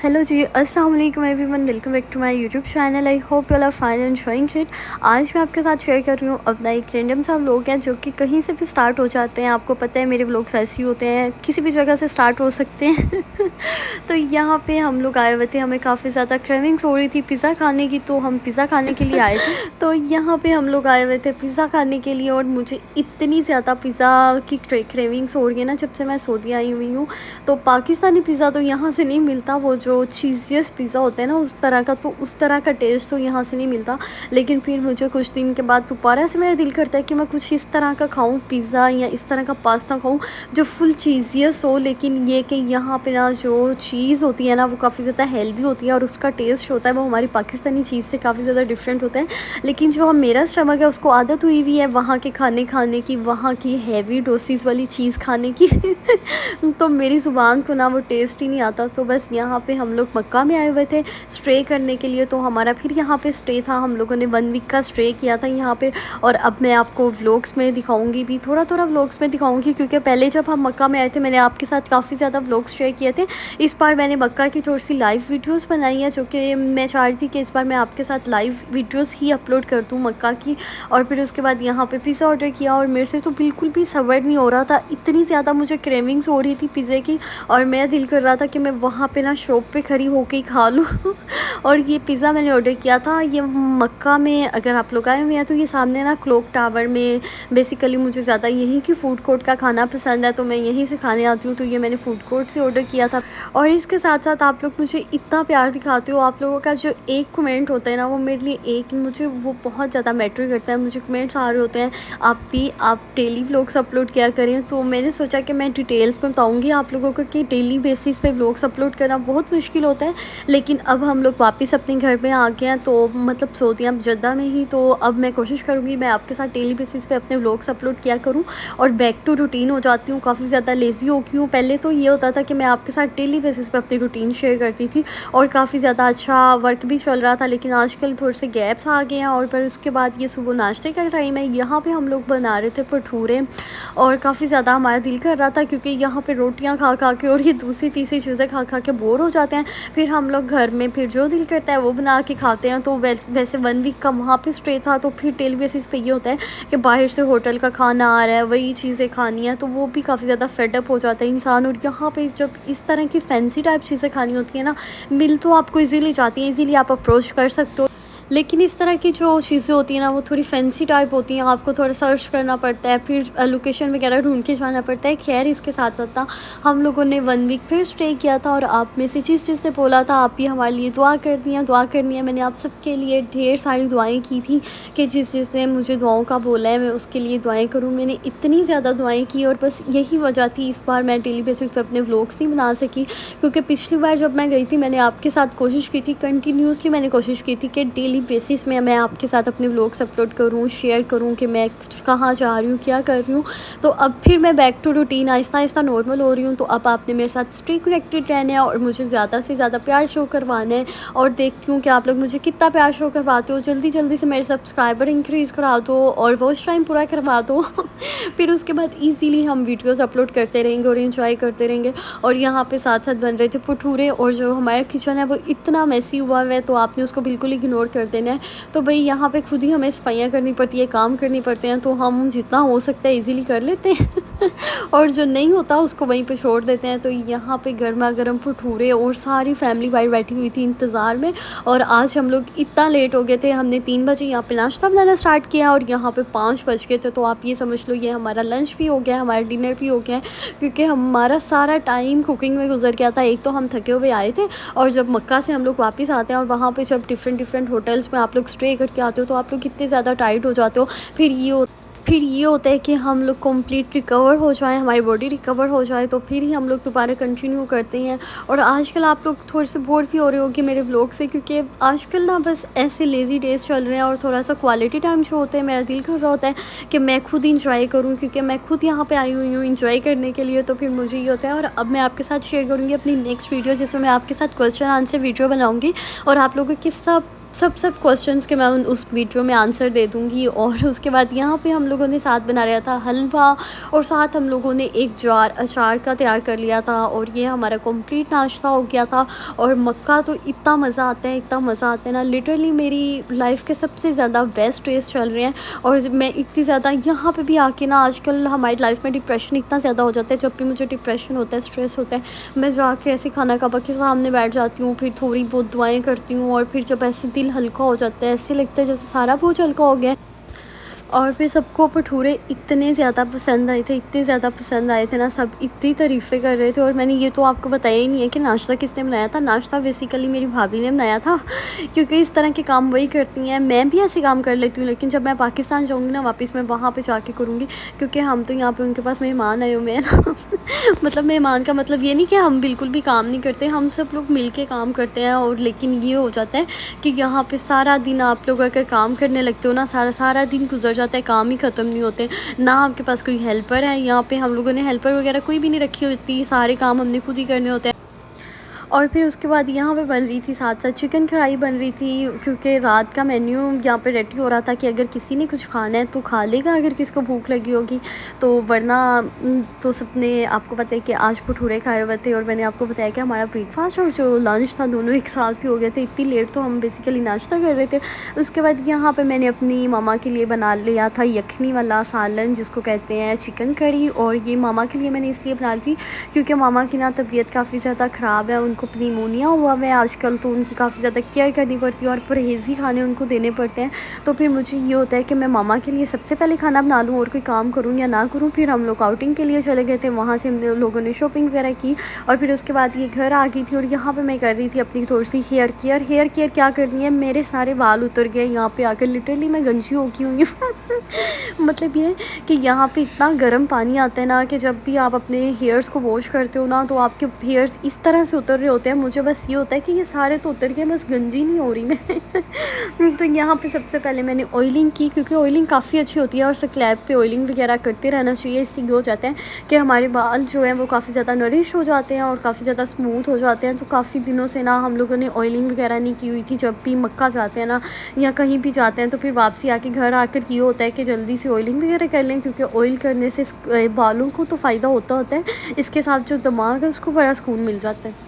Hello जी, अस्सलाम वालेकुम everyone, welcome back to my YouTube channel. I hope you all are fine and enjoying it. आज मैं आपके साथ शेयर कर रही हूँ अपना एक रैंडम सा व्लॉग है जो कि कहीं से भी स्टार्ट हो जाते हैं। आपको पता है मेरे व्लॉग्स ऐसे ही होते हैं, किसी भी जगह से स्टार्ट हो सकते हैं। तो यहाँ पे हम लोग आए हुए थे, हमें काफ़ी ज़्यादा क्रेविंग्स हो रही थी पिज़्ज़ा खाने की, तो हम पिज़्ज़ा खाने के लिए आए थे। तो यहाँ पे हम लोग आए हुए थे पिज़्ज़ा खाने के लिए और मुझे इतनी ज़्यादा पिज़्ज़ा की क्रेविंग्स हो रही है ना, जब से मैं सऊदी आई हुई हूँ। तो पाकिस्तानी पिज़्ज़ा तो यहाँ से नहीं मिलता, वो जो चीज़ियस पिज़्ज़ा होता है ना उस तरह का, तो उस तरह का टेस्ट तो यहाँ से नहीं मिलता। लेकिन फिर मुझे कुछ दिन के बाद दोबारा से मेरा दिल करता है कि मैं कुछ इस तरह का खाऊं पिज़्ज़ा या इस तरह का पास्ता खाऊं जो फुल चीज़ियस हो। लेकिन ये कि यहाँ पे ना जो चीज़ होती है ना वो काफ़ी ज़्यादा हेल्दी होती है और उसका टेस्ट होता है वो हमारी पाकिस्तानी चीज़ से काफ़ी ज़्यादा डिफरेंट होता है। लेकिन जो मेरा स्टमक है उसको आदत हुई हुई है वहाँ के खाने खाने की, वहाँ की हैवी डोसेस वाली चीज़ खाने की। तो मेरी ज़ुबान को ना वो टेस्ट ही नहीं आता। तो बस यहाँ पे हम लोग मक्का में आए हुए थे स्टे करने के लिए, तो हमारा फिर यहाँ पे स्टे था। हम लोगों ने 1 वीक का स्टे किया था यहाँ पे। और अब मैं आपको व्लॉग्स में दिखाऊंगी भी, थोड़ा थोड़ा व्लॉग्स में दिखाऊंगी, क्योंकि पहले जब हम मक्का में आए थे मैंने आपके साथ काफ़ी ज़्यादा व्लॉग्स शेयर किए थे। इस बार मैंने मक्का की थोड़ी सी लाइव वीडियोज़ बनाई है, जो कि मैं चाह रही थी कि इस बार मैं आपके साथ लाइव वीडियोज़ ही अपलोड कर दूँ मक्का की। और फिर उसके बाद यहाँ पर पिज़्ज़ा ऑर्डर किया और मेरे से तो बिल्कुल भी सब्र नहीं हो रहा था, इतनी ज़्यादा मुझे क्रेविंग्स हो रही थी पिज़्ज़े की। और मेरा दिल कर रहा था कि मैं वहाँ पे ना शॉप पे खड़ी होके ही खा लूँ। और ये पिज़्ज़ा मैंने ऑर्डर किया था, ये मक्का में अगर आप लोग आए हुए हैं तो ये सामने ना क्लॉक टावर में, बेसिकली मुझे ज़्यादा यहीं की फ़ूड कोर्ट का खाना पसंद है तो मैं यहीं से खाने आती हूँ। तो ये मैंने फ़ूड कोर्ट से ऑर्डर किया था। और इसके साथ साथ आप लोग मुझे इतना प्यार दिखाते हो, आप लोगों का जो एक कमेंट होता है ना वो मेरे लिए एक मुझे वो बहुत ज़्यादा मैटर करता है। मुझे कमेंट्स आ रहे होते हैं आप डेली व्लॉग्स अपलोड किया करें, तो मैंने सोचा कि मैं डिटेल्स में बताऊँगी आप लोगों को कि डेली बेसिस पे व्लॉग्स अपलोड करना बहुत मुश्किल होता है। लेकिन अब हम लोग वापस अपने घर पे आ गए हैं, तो मतलब सऊदी अब जद्दा में ही, तो अब मैं कोशिश करूँगी मैं आपके साथ डेली बेसिस पे अपने व्लॉग्स अपलोड किया करूँ और बैक टू रूटीन हो जाती हूँ। काफ़ी ज़्यादा लेज़ी हो गई हूँ। पहले तो ये होता था कि मैं आपके साथ डेली बेसिस पे अपनी रूटीन शेयर करती थी और काफ़ी ज़्यादा अच्छा वर्क भी चल रहा था। लेकिन आजकल थोड़े से गैप्स आ गए हैं। और फिर उसके बाद ये सुबह नाश्ते का टाइम है, यहाँ पर हम लोग बना रहे थे भटूरे और काफ़ी ज़्यादा हमारा दिल कर रहा था, क्योंकि यहाँ पे रोटियाँ खा खा के और ये दूसरी तीसरी चीज़ें खा खा के बोर हो जाते हैं। फिर हम लोग घर में फिर जो दिल करता है वो बना के खाते हैं। तो वैसे 1 वीक का वहाँ पे स्टे था, तो फिर डेली बेसिस पे ये होता है कि बाहर से होटल का खाना आ रहा है, वही चीज़ें खानी है, तो वो भी काफ़ी ज़्यादा फेडअप हो जाता है इंसान। और यहाँ पे जब इस तरह की फैंसी टाइप चीज़ें खानी होती है ना, मिल तो आपको ईज़िली जाती है, ईज़िली आप अप्रोच कर सकते हो। लेकिन इस तरह की जो चीज़ें होती हैं ना वो थोड़ी फैंसी टाइप होती हैं, आपको थोड़ा सर्च करना पड़ता है, फिर लोकेशन वगैरह ढूंढ के जाना पड़ता है। खैर इसके साथ साथ ना हम लोगों ने 1 वीक फिर स्टे किया था और आप में से जिससे बोला था आप भी हमारे लिए दुआ करनी है। मैंने आप सबके लिए ढेर सारी दुआएं की थी कि जिसने मुझे दुआओं का बोला है मैं उसके लिए दुआएँ करूँ। मैंने इतनी ज़्यादा दुआएँ की और बस यही वजह थी इस बार मैं डेली बेसिस पर अपने व्लॉग्स नहीं बना सकी, क्योंकि पिछली बार जब मैं गई थी मैंने आपके साथ कोशिश की थी, कंटिन्यूसली मैंने कोशिश की थी कि डेली बेसिस में मैं आपके साथ अपने व्लॉग्स अपलोड करूं, शेयर करूं कि मैं कहाँ जा रही हूँ, क्या कर रही हूँ। तो अब फिर मैं back to routine Aahista Aahista normal हो रही हूँ। तो अब आपने मेरे साथ स्टे कनेक्टेड रहना है और मुझे ज़्यादा से ज़्यादा प्यार शो करवाना है। और देखती हूँ कि आप लोग मुझे कितना प्यार शो करवाते हो। जल्दी जल्दी से मेरे सब्सक्राइबर इंक्रीज़ करा दो और वॉच टाइम पूरा करवा दो। फिर उसके बाद ईज़िली हम वीडियोज़ अपलोड करते रहेंगे और इन्जॉय करते रहेंगे। और यहाँ पे साथ साथ बन रहे थे भटूरे और जो हमारा किचन है वो इतना मैसी हुआ है, तो आपने उसको बिल्कुल इग्नोर कर देना है। तो भाई यहाँ पे खुद ही हमें सफाइयाँ करनी पड़ती है, काम करनी पड़ते हैं, तो हम जितना हो सकता है इजीली कर लेते हैं। और जो नहीं होता उसको वहीं पे छोड़ देते हैं। तो यहाँ पे गर्मा गर्म भटूरे और सारी फैमिली बाहर बैठी हुई थी इंतज़ार में। और आज हम लोग इतना लेट हो गए थे, हमने 3 बजे यहाँ पे नाश्ता बनाना स्टार्ट किया और यहाँ पे 5 बज गए थे। तो आप ये समझ लो ये हमारा लंच भी हो गया, हमारा डिनर भी हो गया, क्योंकि हमारा सारा टाइम कुकिंग में गुजर गया था। एक तो हम थके हुए आए थे और जब मक्का से हम लोग वापस आते हैं और वहाँ पे जब डिफरेंट होटल्स में आप लोग स्टे करके आते हो तो आप लोग कितने ज़्यादा टाइट हो जाते हो। फिर ये होता है कि हम लोग कंप्लीट रिकवर हो जाएं, हमारी बॉडी रिकवर हो जाए, तो फिर ही हम लोग दोबारा कंटिन्यू करते हैं। और आजकल आप लोग थोड़े से बोर भी हो रहे हो कि मेरे व्लॉग से, क्योंकि आजकल ना बस ऐसे लेज़ी डेज़ चल रहे हैं और थोड़ा सा क्वालिटी टाइम जो होता है मेरा दिल कर रहा होता है कि मैं खुद इंजॉय करूँ, क्योंकि मैं खुद यहाँ पे आई हुई हूँ इंजॉय करने के लिए। तो फिर मुझे ये होता है। और अब मैं आपके साथ शेयर करूँगी अपनी नेक्स्ट वीडियो, जिसमें मैं आपके साथ क्वेश्चन आंसर वीडियो बनाऊँगी और आप लोगों के सब सब क्वेश्चंस के मैं उस वीडियो में आंसर दे दूँगी। और उसके बाद यहाँ पे हम लोगों ने साथ बना लिया था हलवा, और साथ हम लोगों ने एक जार अचार का तैयार कर लिया था, और ये हमारा कंप्लीट नाश्ता हो गया था। और मक्का तो इतना मज़ा आता है, इतना मज़ा आता है ना, लिटरली मेरी लाइफ के सबसे ज़्यादा बेस्ट डेज़ चल रहे हैं। और मैं इतनी ज़्यादा यहाँ पे भी आके ना, आजकल हमारी लाइफ में डिप्रेशन इतना ज़्यादा हो जाता है। जब भी मुझे डिप्रेशन होता है, स्ट्रेस होता है, मैं जाके ऐसे खाना काबा के सामने बैठ जाती हूँ, फिर थोड़ी बहुत दुआएं करती हूँ, और फिर जब ऐसे दिल हल्का हो जाता है, ऐसे लगता है जैसे सारा बोझ हल्का हो गया है। और फिर सबको भटूरे इतने ज़्यादा पसंद आए थे, इतने ज़्यादा पसंद आए थे ना, सब इतनी तारीफ़ें कर रहे थे। और मैंने ये तो आपको बताया ही नहीं है कि नाश्ता किसने बनाया था। नाश्ता बेसिकली मेरी भाभी ने बनाया था, क्योंकि इस तरह के काम वही करती हैं। मैं भी ऐसे काम कर लेती हूँ, लेकिन जब मैं पाकिस्तान जाऊँगी ना वापस, मैं वहाँ पे जाके करूँगी, क्योंकि हम तो यहाँ पे उनके पास मेहमान आए हुए हैं ना। मतलब मेहमान का मतलब ये नहीं कि हम बिल्कुल भी काम नहीं करते, हम सब लोग मिल के काम करते हैं। और लेकिन ये हो जाता है कि यहाँ पे सारा दिन आप लोग अगर काम करने लगते हो ना, सारा सारा दिन गुजर जाता है, काम ही ख़त्म नहीं होते ना। आपके पास कोई हेल्पर है, यहाँ पे हम लोगों ने हेल्पर वगैरह कोई भी नहीं रखी होती, सारे काम हमने खुद ही करने होते हैं। और फिर उसके बाद यहाँ पे बन रही थी साथ साथ चिकन कढ़ाई बन रही थी, क्योंकि रात का मेन्यू यहाँ पे रेडी हो रहा था कि अगर किसी ने कुछ खाना है तो खा लेगा, अगर किसको भूख लगी होगी तो, वरना तो सबने, आपको पता है कि आज भटूरे खाए हुए थे। और मैंने आपको बताया कि हमारा ब्रेकफास्ट और जो लंच था दोनों एक साथ ही हो गए थे, इतनी लेट तो हम बेसिकली नाश्ता कर रहे थे। उसके बाद यहाँ पर मैंने अपनी मामा के लिए बना लिया था यखनी वाला सालन, जिसको कहते हैं चिकन कड़ी। और ये मामा के लिए मैंने इसलिए बना ली थी क्योंकि मामा की ना तबीयत काफ़ी ज़्यादा ख़राब है, उनको निमोनिया हुआ है आजकल, तो उनकी काफ़ी ज़्यादा केयर करनी पड़ती है और परहेज़ी खाने उनको देने पड़ते हैं। तो फिर मुझे ये होता है कि मैं मामा के लिए सबसे पहले खाना बना लूँ, और कोई काम करूँ या ना करूँ। फिर हम लोग आउटिंग के लिए चले गए थे, वहाँ से हम लोगों ने शॉपिंग वगैरह की, और फिर उसके बाद ये घर आ गई थी। और यहाँ पर मैं कर रही थी अपनी थोड़ी सी हेयर केयर क्या करनी है, मेरे सारे बाल उतर गए यहाँ पर आकर, लिटरली मैं गंजी हो गई हुई हूँ। मतलब ये कि यहाँ पे इतना गर्म पानी आता है ना, कि जब भी आप अपने हेयर्स को वॉश करते हो ना, तो आपके हेयर्स इस तरह से उतर रहे होते हैं। मुझे बस ये होता है कि ये सारे तो उतर गए, बस गंजी नहीं हो रही मैं। तो यहाँ पे सबसे पहले मैंने ऑयलिंग की, क्योंकि ऑयलिंग काफ़ी अच्छी होती है, और स्कैल्प पे ऑयलिंग वगैरह करते रहना चाहिए। इससे ये हो जाता है कि हमारे बाल जो हैं वो काफ़ी ज़्यादा नरिश हो जाते हैं और काफ़ी ज़्यादा स्मूथ हो जाते हैं। तो काफ़ी दिनों से ना हम लोगों ने ऑयलिंग वगैरह नहीं की हुई थी। जब भी मक्का जाते हैं ना, या कहीं भी जाते हैं, तो फिर वापसी आके घर आकर ये होता है कि जल्दी से ऑयलिंग वगैरह कर लें, क्योंकि ऑयल करने से बालों को तो फ़ायदा होता है, इसके साथ जो दिमाग है उसको बड़ा सुकून मिल जाता है।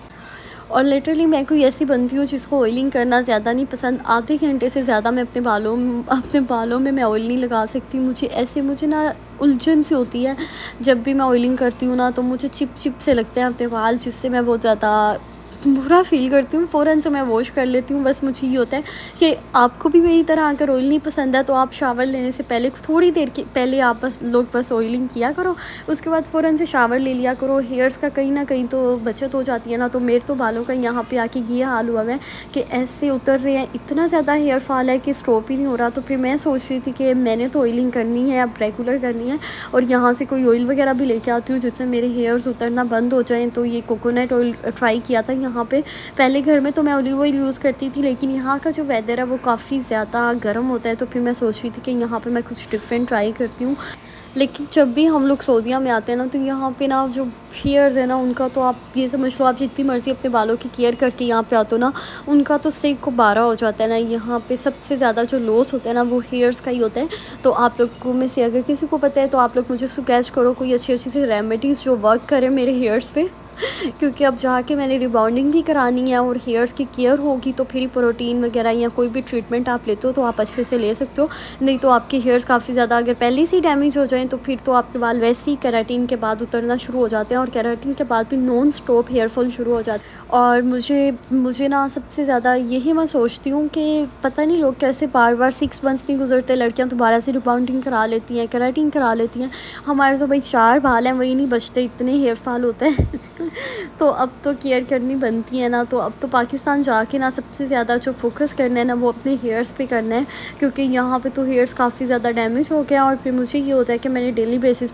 और लिटरली मैं कोई ऐसी बंदी हूँ जिसको ऑयलिंग करना ज़्यादा नहीं पसंद। आधे घंटे से ज़्यादा मैं अपने बालों में मैं ऑयल नहीं लगा सकती। मुझे ना उलझन सी होती है जब भी मैं ऑयलिंग करती हूँ ना, तो मुझे चिप से लगते हैं अपने बाल, जिससे मैं बहुत ज़्यादा बुरा फ़ील करती हूँ। फ़ौरन से मैं वॉश कर लेती हूँ। बस मुझे ये होता है कि आपको भी मेरी तरह अगर ऑयल नहीं पसंद है, तो आप शावर लेने से पहले थोड़ी देर के पहले आप बस ऑयलिंग किया करो, उसके बाद फ़ौरन से शावर ले लिया करो। हेयर्स का कहीं ना कहीं तो बचत हो जाती है ना। तो मेरे तो बालों का यहाँ पे आके ये हाल हुआ है कि ऐसे उतर रहे हैं, इतना ज़्यादा हेयर फॉल है कि स्टॉप ही नहीं हो रहा। तो फिर मैं सोच रही थी कि मैंने तो ऑयलिंग करनी है, अब रेगुलर करनी है, और यहाँ से कोई ऑयल वगैरह भी लेके आती हूँ जिससे मेरे हेयर्स उतरना बंद हो जाएँ। तो ये कोकोनट ऑयल ट्राई किया था यहाँ पे। पहले घर में तो मैं ऑलिव ऑयल यूज़ करती थी, लेकिन यहाँ का जो वेदर है वो काफ़ी ज़्यादा गर्म होता है। तो फिर मैं सोच रही थी कि यहाँ पे मैं कुछ डिफरेंट ट्राई करती हूँ। लेकिन जब भी हम लोग सऊदीया में आते हैं ना, तो यहाँ पे ना जो हेयर्स है ना, उनका तो आप ये समझ लो, आप जितनी मर्ज़ी अपने बालों की केयर करके यहाँ पे आते हो ना, उनका तो सिर को बारह हो जाता है ना। यहाँ पे सबसे ज़्यादा जो लॉस होता है ना, वो हेयर्स का ही होता है। तो आप लोगों में से अगर किसी को पता है, तो आप लोग मुझे सजेस्ट करो कोई अच्छी सी रेमेडीज़ जो वर्क करे मेरे हेयर्स पे। क्योंकि अब जाके मैंने रिबॉन्डिंग भी करानी है, और हेयर्स की केयर होगी, तो फिर प्रोटीन वगैरह या कोई भी ट्रीटमेंट आप लेते हो तो आप अच्छे से ले सकते हो। नहीं तो आपके हेयर्स काफ़ी ज़्यादा अगर पहले से ही डैमेज हो जाएँ, तो फिर तो आपके बाल वैसे ही केराटिन के बाद उतरना शुरू हो जाते हैं, और केराटिन के बाद भी नॉन स्टॉप हेयर फॉल शुरू हो जाता है। और मुझे ना सबसे ज़्यादा यही मैं सोचती हूँ कि पता नहीं लोग कैसे बार 6 मंथ्स नहीं गुजरते, लड़कियाँ दोबारा से रिबाउंडिंग करा लेती हैं, केराटिन करा लेती हैं। हमारे तो भाई 4 बाल हैं, वही नहीं बचते, इतने हेयर फॉल होते हैं। तो अब तो केयर करनी बनती है ना। तो अब तो पाकिस्तान जाके ना सबसे ज़्यादा जो फोकस करना है ना, वो अपने हेयर्स पे करना है, क्योंकि यहाँ पे तो हेयर्स काफ़ी ज़्यादा डैमेज हो गया। और फिर मुझे ये होता है कि मैंने डेली बेसिस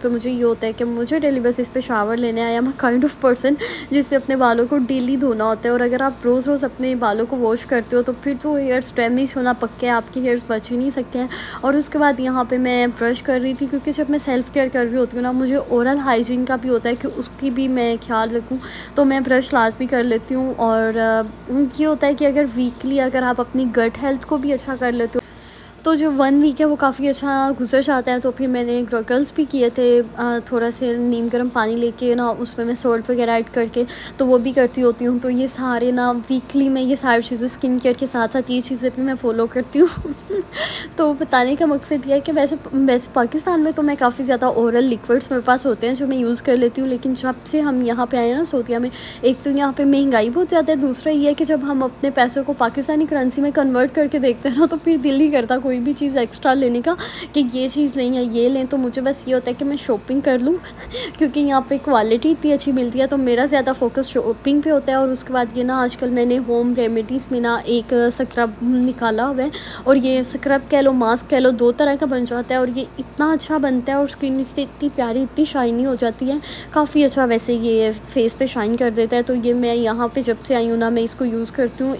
पे शावर लेना है। I am a kind of person जिससे अपने बालों को डेली धोना होता है, और अगर आप रोज़ रोज़ अपने बालों को वॉश करते हो तो फिर तो हेयर्स डैमेज होना पक्का है, आपके हेयर्स बच ही नहीं सकते हैं। और उसके बाद यहाँ पे मैं ब्रश कर रही थी, क्योंकि जब मैं सेल्फ़ केयर कर रही होती हूँ ना, मुझे ओरल हाइजीन का भी होता है कि उसकी भी मैं ख्याल रखूँ, तो मैं ब्रश लाज़मी कर लेती हूँ। और ये होता है कि अगर वीकली अगर आप अपनी गट हेल्थ को भी अच्छा कर लेते हो, तो जो 1 वीक है वो काफ़ी अच्छा गुज़र जाता है। तो फिर मैंने ग्रगल्स भी किए थे, थोड़ा से नीम गर्म पानी लेके ना, उसमें मैं सॉल्ट वगैरह ऐड करके, तो वो भी करती होती हूँ। तो ये सारे ना वीकली मैं ये सारी चीज़ें स्किन केयर के साथ साथ ये चीज़ें भी मैं फ़ॉलो करती हूँ। तो बताने का मकसद ये है कि वैसे वैसे पाकिस्तान में तो मैं काफ़ी ज़्यादा ओरल लिक्विड्स मेरे पास होते हैं जो मैं यूज़ कर लेती हूँ, लेकिन जब से हम यहाँ पे आए हैं ना सऊदीया में, एक तो यहाँ पे महंगाई बहुत ज़्यादा है, दूसरा ये है कि जब हम अपने पैसों को पाकिस्तानी करेंसी में कन्वर्ट करके देखते हैं ना, तो फिर दिल नहीं करता कोई भी चीज़ एक्स्ट्रा लेने का कि ये चीज़ लें या ये लें। तो मुझे बस ये होता है कि मैं शॉपिंग कर लूँ क्योंकि यहाँ पे क्वालिटी इतनी अच्छी मिलती है, तो मेरा ज़्यादा फोकस शॉपिंग पे होता है। और उसके बाद ये ना आजकल मैंने होम रेमेडीज़ में ना एक स्क्रब निकाला हुआ है, और ये स्क्रब कह लो मास्क कह लो, 2 तरह का बन जाता है, और ये इतना अच्छा बनता है और स्किन इससे इतनी प्यारी इतनी शाइनी हो जाती है, काफ़ी अच्छा वैसे ये फेस पे शाइन कर देता है। तो ये मैं यहाँ पे जब से आई हूँ ना, मैं इसको यूज़ करती हूँ।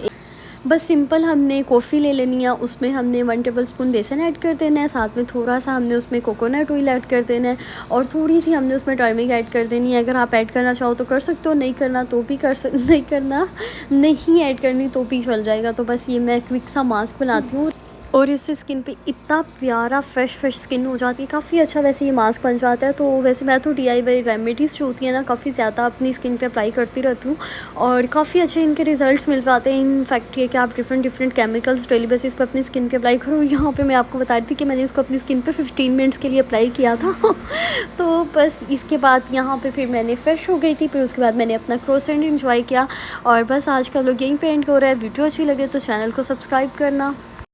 बस सिंपल हमने कॉफ़ी ले लेनी है, उसमें हमने 1 टेबलस्पून बेसन ऐड कर देना है, साथ में थोड़ा-सा हमने उसमें कोकोनट ऑयल ऐड कर देना है, और थोड़ी-सी हमने उसमें टर्मरिक ऐड कर देनी है। अगर आप ऐड करना चाहो तो कर सकते हो, नहीं करना तो भी नहीं ऐड करनी तो भी चल जाएगा। तो बस ये मैं क्विक सा मास्क बनाती हूँ, और इससे स्किन पे इतना प्यारा फ्रेश स्किन हो जाती है, काफ़ी अच्छा वैसे ये मास्क बन जाता है। तो वैसे मैं तो DIY रेमेडीज़ जो होती है ना, काफ़ी ज़्यादा अपनी स्किन पे अप्लाई करती रहती हूँ, और काफ़ी अच्छे इनके रिज़ल्ट्स मिल जाते हैं। इनफैक्ट ये कि आप डिफरेंट केमिकल्स डेली बेसिस पे अपनी स्किन पे अप्लाई करो। यहाँ पे मैं आपको बता रही थी कि मैंने इसको अपनी स्किन पे 15 मिनट्स के लिए अप्लाई किया था। तो बस इसके बाद यहाँ पे फिर मैंने फ्रेश हो गई थी, फिर उसके बाद मैंने अपना क्रॉसेंट एंजॉय किया, और बस आज का व्लॉग यहीं पे एंड हो रहा है। वीडियो अच्छी लगे तो चैनल को सब्सक्राइब करना।